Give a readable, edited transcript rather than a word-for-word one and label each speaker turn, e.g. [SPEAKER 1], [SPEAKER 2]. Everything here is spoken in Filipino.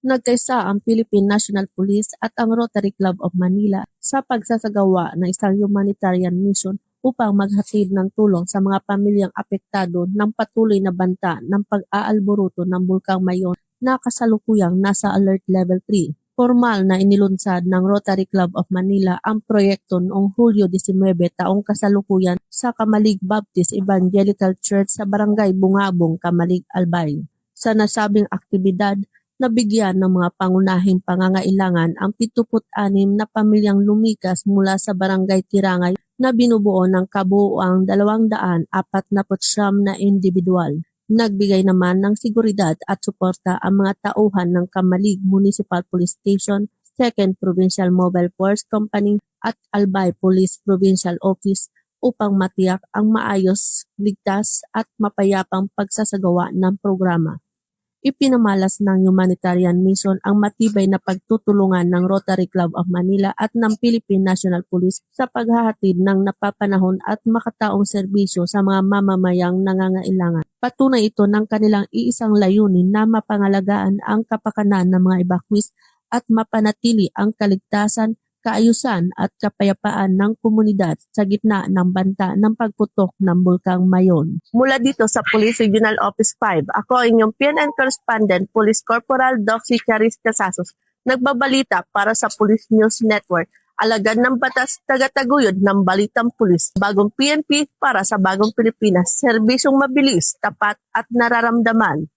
[SPEAKER 1] Nagkaisa ang Philippine National Police at ang Rotary Club of Manila sa pagsasagawa ng isang humanitarian mission upang maghatid ng tulong sa mga pamilyang apektado ng patuloy na banta ng pag-aalboruto ng Bulkang Mayon na kasalukuyang nasa Alert Level 3. Formal na inilunsad ng Rotary Club of Manila ang proyekto noong Hulyo 19 taong kasalukuyan sa Kamalig Baptist Evangelical Church sa Barangay Bungabong, Kamalig, Albay. Sa nasabing aktibidad, nabigyan ng mga pangunahing pangangailangan ang 76 na pamilyang lumikas mula sa Barangay Tirangay na binubuo ng kabuuang 249 na individual. Nagbigay naman ng seguridad at suporta ang mga tauhan ng Kamalig Municipal Police Station, 2nd Provincial Mobile Force Company at Albay Police Provincial Office upang matiyak ang maayos, ligtas at mapayapang pagsasagawa ng programa. Ipinamalas ng humanitarian mission ang matibay na pagtutulungan ng Rotary Club of Manila at ng Philippine National Police sa paghahatid ng napapanahon at makataong serbisyo sa mga mamamayang nangangailangan. Patunay ito ng kanilang iisang layunin na mapangalagaan ang kapakanan ng mga evacuees at mapanatili ang kaligtasan, kaayusan at kapayapaan ng komunidad sa gitna ng banta ng pagputok ng Bulkang Mayon. Mula dito sa Police Regional Office 5, ako ang inyong PNN Correspondent, Police Corporal Doxy Charis Casasos, nagbabalita para sa Police News Network, alagad ng batas, tagataguyod ng Balitang Pulis, bagong PNP para sa bagong Pilipinas, serbisyong mabilis, tapat at nararamdaman.